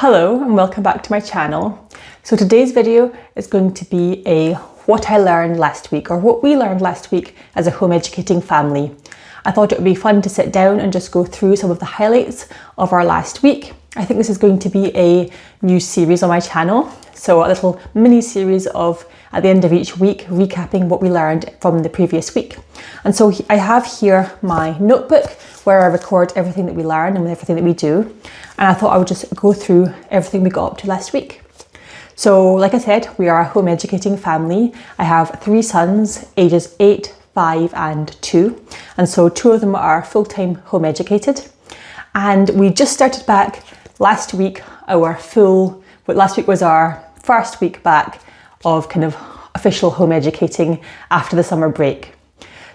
Hello and welcome back to my channel. So today's video is going to be a what I learned last week, or what we learned last week as a home educating family. I thought it would be fun to sit down and just go through some of the highlights of our last week. I think this is going to be a new series on my channel. So a little mini series of, at the end of each week, recapping what we learned from the previous week. And so I have here my notebook where I record everything that we learn and everything that we do. And I thought I would just go through everything we got up to last week. So like I said, we are a home educating family. I have 3 sons, ages 8, 5 and 2. And so 2 of them are full-time home educated. And we just started back last week. Last week was our first week back of kind of official home educating after the summer break.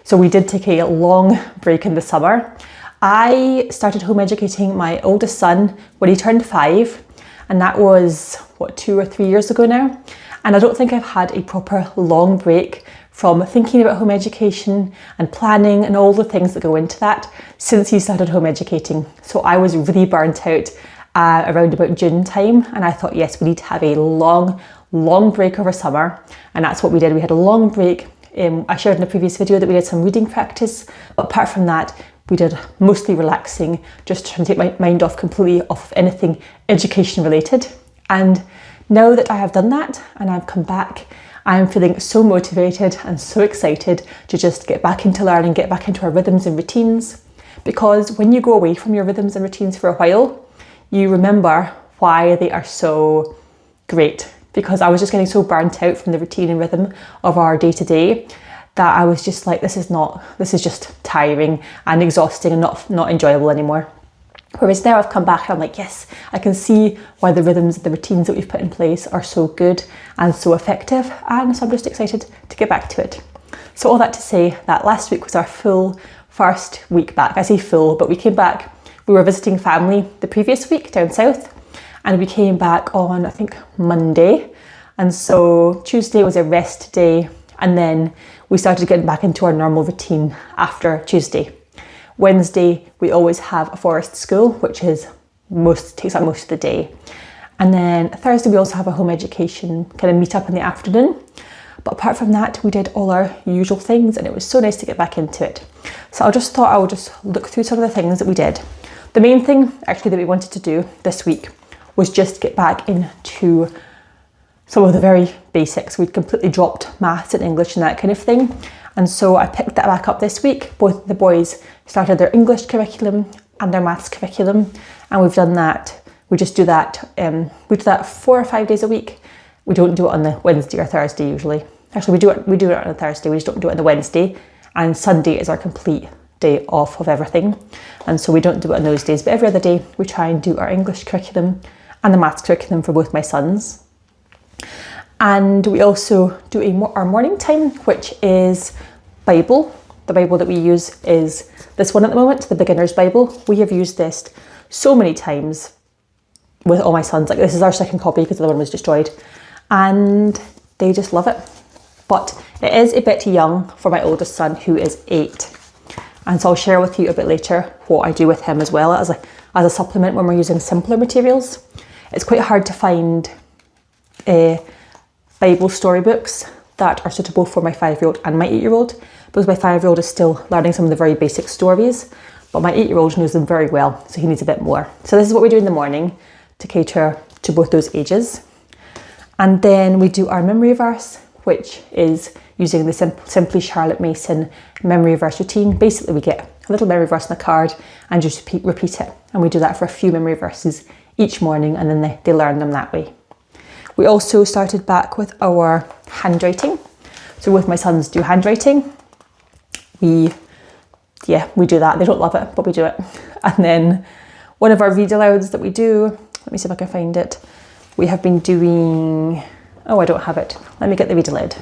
So we did take a long break in the summer. I started home educating my oldest son when he turned 5, and that was 2 or 3 years ago now. And I don't think I've had a proper long break from thinking about home education and planning and all the things that go into that since he started home educating. So I was really burnt out around about June time, and I thought, yes, we need to have a long break over summer, and that's what we did. We had a long break. I shared in a previous video that we did some reading practice, but apart from that, we did mostly relaxing, just trying to take my mind off completely off of anything education related. And now that I have done that and I've come back, I am feeling so motivated and so excited to just get back into learning, get back into our rhythms and routines. Because when you go away from your rhythms and routines for a while, you remember why they are so great. Because I was just getting so burnt out from the routine and rhythm of our day-to-day that I was just like, this is just tiring and exhausting and not enjoyable anymore. Whereas now I've come back and I'm like, yes, I can see why the rhythms, the routines that we've put in place are so good and so effective. And so I'm just excited to get back to it. So all that to say that last week was our full first week back. I say full, but we came back, we were visiting family the previous week down south, and we came back on, I think, Monday. And so Tuesday was a rest day, and then we started getting back into our normal routine after Tuesday. Wednesday, we always have a forest school, which takes up most of the day. And then Thursday, we also have a home education kind of meet up in the afternoon. But apart from that, we did all our usual things, and it was so nice to get back into it. So I just thought I would just look through some of the things that we did. The main thing actually that we wanted to do this week was just get back into some of the very basics. We'd completely dropped maths and English and that kind of thing. And so I picked that back up this week. Both the boys started their English curriculum and their maths curriculum. And we've done that. We just do that. We do that 4 or 5 days a week. We don't do it on the Wednesday or Thursday usually. Actually, we do it on a Thursday. We just don't do it on the Wednesday. And Sunday is our complete day off of everything. And so we don't do it on those days. But every other day we try and do our English curriculum and the maths curriculum for both my sons. And we also do our morning time, which is Bible. The Bible that we use is this one at the moment, the Beginner's Bible. We have used this so many times with all my sons. Like, this is our second copy because the other one was destroyed, and they just love it. But it is a bit young for my oldest son, who is 8. And so I'll share with you a bit later what I do with him as well as a supplement when we're using simpler materials. It's quite hard to find Bible storybooks that are suitable for my 5-year-old and my 8-year-old, because my 5-year-old is still learning some of the very basic stories, but my 8-year-old knows them very well, so he needs a bit more. So this is what we do in the morning to cater to both those ages. And then we do our memory verse, which is using the Simply Charlotte Mason memory verse routine. Basically, we get a little memory verse on a card and just repeat it. And we do that for a few memory verses each morning, and then they learn them that way. We also started back with our handwriting. So both my sons do handwriting. We do that. They don't love it, but we do it. And then one of our read-alouds that we do, let me see if I can find it. We have been doing, I don't have it. Let me get the read-aloud.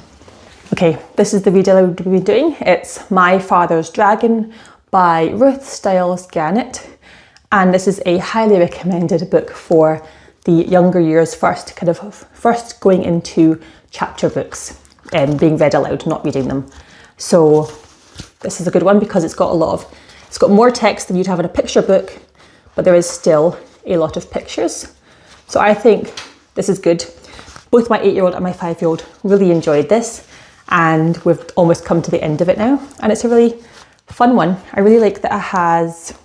Okay, this is the read-aloud we've been doing. It's My Father's Dragon by Ruth Stiles Gannett. And this is a highly recommended book for the younger years, first going into chapter books and being read aloud, not reading them. So this is a good one because it's got more text than you'd have in a picture book, but there is still a lot of pictures. So I think this is good. Both my 8-year-old and my 5-year-old really enjoyed this, and we've almost come to the end of it now. And it's a really fun one. I really like that it has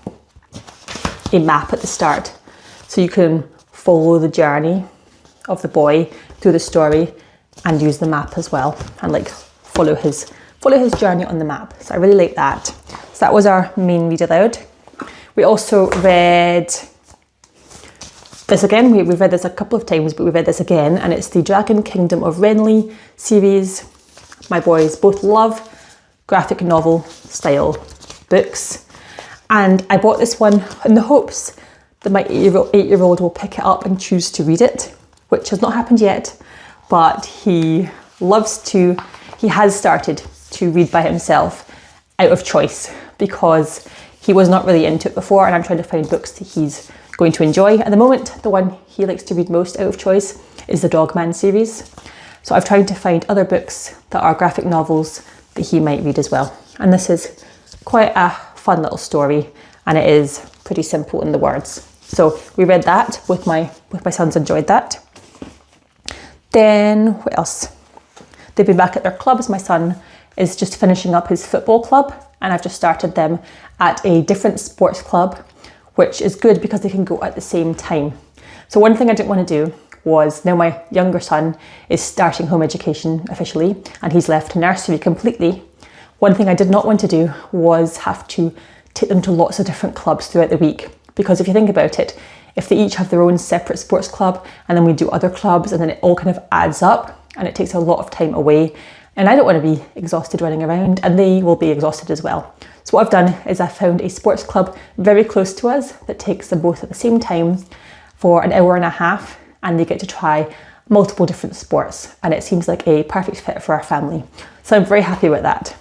a map at the start, so you can follow the journey of the boy through the story and use the map as well, and like follow his journey on the map. So I really like that. So that was our main read aloud. We also read this again. We've read this a couple of times, but we read this again, and it's the Dragon Kingdom of Renly series. My boys both love graphic novel style books, and I bought this one in the hopes that my 8-year-old will pick it up and choose to read it, which has not happened yet, but he has started to read by himself out of choice, because he was not really into it before, and I'm trying to find books that he's going to enjoy. At the moment, the one he likes to read most out of choice is the Dogman series. So I've tried to find other books that are graphic novels that he might read as well. And this is quite a fun little story, and it is pretty simple in the words. So we read that with my sons, enjoyed that. Then what else? They've been back at their clubs. My son is just finishing up his football club, and I've just started them at a different sports club, which is good because they can go at the same time. So one thing I didn't want to do was, now my younger son is starting home education officially, and he's left nursery completely. One thing I did not want to do was have to take them to lots of different clubs throughout the week, because if you think about it, if they each have their own separate sports club and then we do other clubs, and then it all kind of adds up and it takes a lot of time away, and I don't want to be exhausted running around, and they will be exhausted as well. So what I've done is I found a sports club very close to us that takes them both at the same time for an hour and a half, and they get to try multiple different sports, and it seems like a perfect fit for our family. So I'm very happy with that.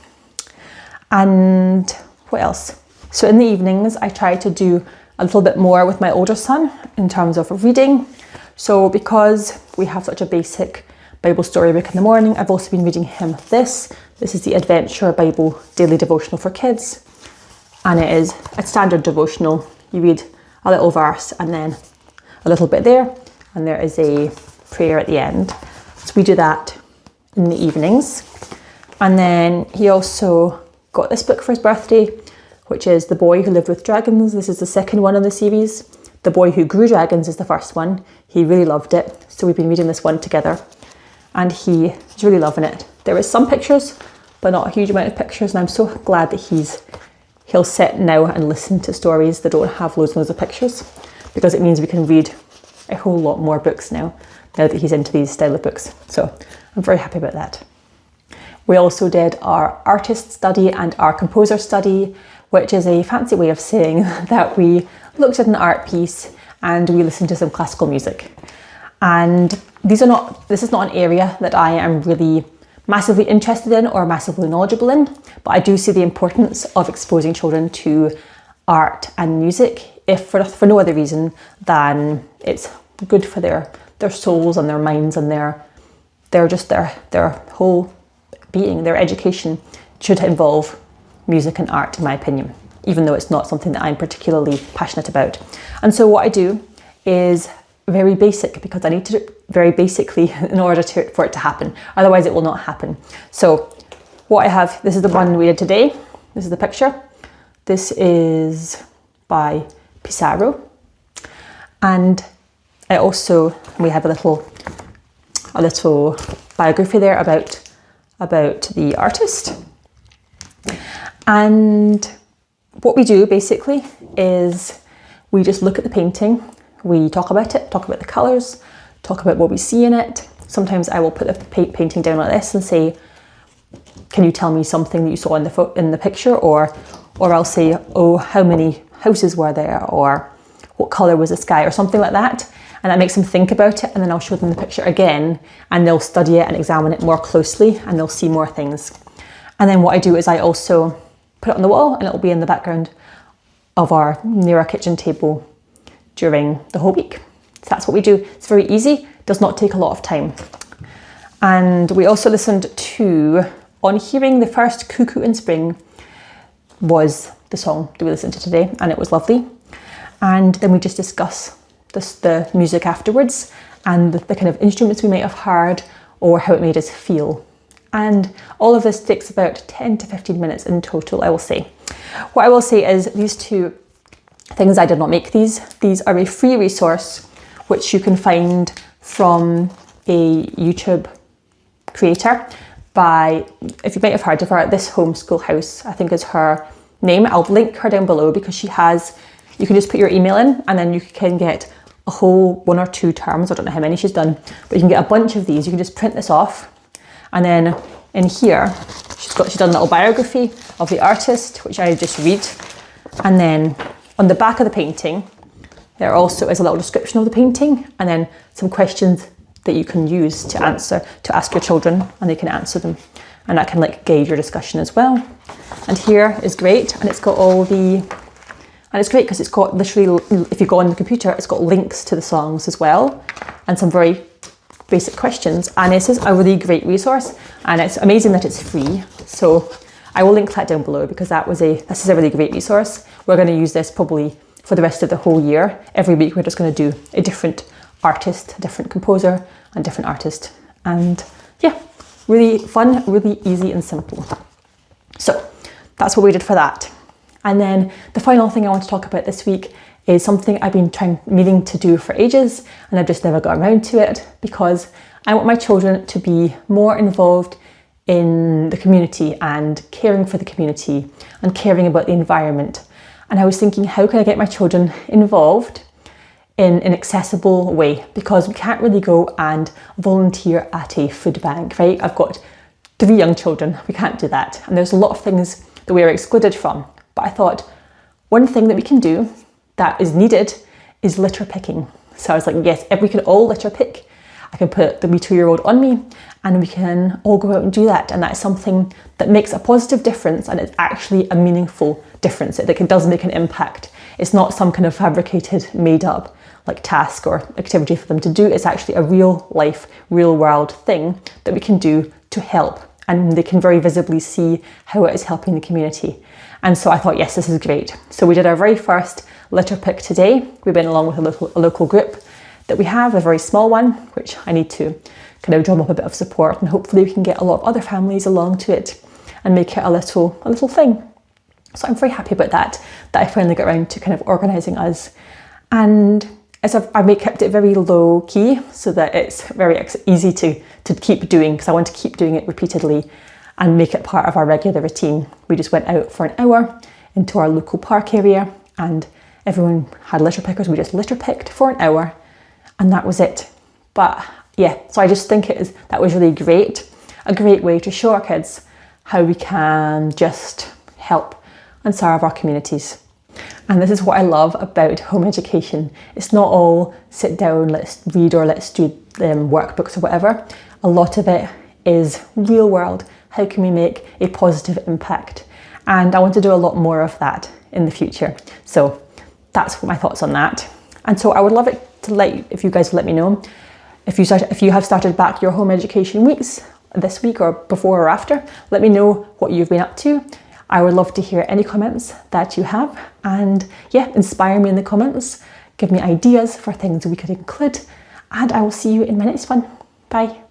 And what else? So in the evenings, I try to do a little bit more with my older son in terms of reading. So because we have such a basic Bible storybook in the morning, I've also been reading him this. This is the Adventure Bible Daily Devotional for Kids, and it is a standard devotional. You read a little verse and then a little bit there, and there is a prayer at the end. So we do that in the evenings. And then he also got this book for his birthday, which is The Boy Who Lived with Dragons. This is the second one in the series. The Boy Who Grew Dragons is the first one. He really loved it, so we've been reading this one together, and he is really loving it. There is some pictures, but not a huge amount of pictures, and I'm so glad that he'll sit now and listen to stories that don't have loads and loads of pictures, because it means we can read a whole lot more books now that he's into these style of books. So I'm very happy about that. We also did our artist study and our composer study, which is a fancy way of saying that we looked at an art piece and we listened to some classical music. And this is not an area that I am really massively interested in or massively knowledgeable in, but I do see the importance of exposing children to art and music, if for no other reason than it's good for their souls and their minds and their whole being. Their education should involve music and art, in my opinion, even though it's not something that I'm particularly passionate about. And so what I do is very basic, because I need to do it very basically in order for it to happen. Otherwise it will not happen. So what I have, this is the one we did today. This is the picture. This is by Pissarro. And I also, we have a little biography there about the artist. And what we do basically is we just look at the painting, we talk about it, talk about the colours, talk about what we see in it. Sometimes I will put the painting down like this and say, can you tell me something that you saw in the picture? Or I'll say, oh, how many houses were there? Or what colour was the sky? Or something like that. And that makes them think about it, and then I'll show them the picture again, and they'll study it and examine it more closely, and they'll see more things. And then what I do is I also put it on the wall, and it'll be in the background near our kitchen table during the whole week. So that's what we do. It's very easy, does not take a lot of time. And we also listened to On Hearing the First Cuckoo in Spring was the song that we listened to today, and it was lovely. And then we just discuss the music afterwards, and the kind of instruments we might have heard, or how it made us feel. And all of this takes about 10 to 15 minutes in total, I will say. What I will say is these two things, I did not make these. These are a free resource which you can find from a YouTube creator by, if you might have heard of her, This Homeschool House, I think is her name. I'll link her down below because she has, you can just put your email in and then you can get a whole 1 or 2 terms. I don't know how many she's done, but you can get a bunch of these. You can just print this off, and then in here she's done a little biography of the artist, which I just read, and then on the back of the painting there also is a little description of the painting, and then some questions that you can use to ask your children, and they can answer them, and that can like gauge your discussion as well. And here is great, and it's got all the, and it's great because it's got literally, if you go on the computer, it's got links to the songs as well, and some very basic questions. And this is a really great resource, and it's amazing that it's free. So I will link that down below because this is a really great resource. We're going to use this probably for the rest of the whole year. Every week we're just going to do a different artist, a different composer, and different artist. And yeah, really fun, really easy and simple. So that's what we did for that. And then the final thing I want to talk about this week is something I've been meaning to do for ages, and I've just never got around to it because I want my children to be more involved in the community and caring for the community and caring about the environment. And I was thinking, how can I get my children involved in an accessible way? Because we can't really go and volunteer at a food bank, right? I've got 3 young children, we can't do that. And there's a lot of things that we are excluded from. But I thought one thing that we can do that is needed is litter picking. So I was like, yes, if we can all litter pick, I can put the wee 2-year-old on me and we can all go out and do that. And that's something that makes a positive difference, and it's actually a meaningful difference. It does make an impact. It's not some kind of fabricated, made up like task or activity for them to do. It's actually a real life, real world thing that we can do to help. And they can very visibly see how it is helping the community. And so I thought, yes, this is great. So we did our very first litter pick today. We went along with a local group that we have, a very small one, which I need to kind of drum up a bit of support, and hopefully we can get a lot of other families along to it and make it a little thing. So I'm very happy about that I finally got around to kind of organising us. And as I've kept it very low key so that it's very easy to keep doing, because I want to keep doing it repeatedly and make it part of our regular routine. We just went out for an hour into our local park area, and everyone had litter pickers. We just litter picked for an hour, and that was it. But yeah, so I just think that was really great, a great way to show our kids how we can just help and serve our communities. And this is what I love about home education. It's not all sit down, let's read, or let's do workbooks or whatever. A lot of it is real world. How can we make a positive impact? And I want to do a lot more of that in the future. So that's my thoughts on that. And so I would love it if you guys would let me know if you have started back your home education weeks this week or before or after. Let me know what you've been up to. I would love to hear any comments that you have, and yeah, inspire me in the comments, give me ideas for things we could include, and I will see you in my next one. Bye.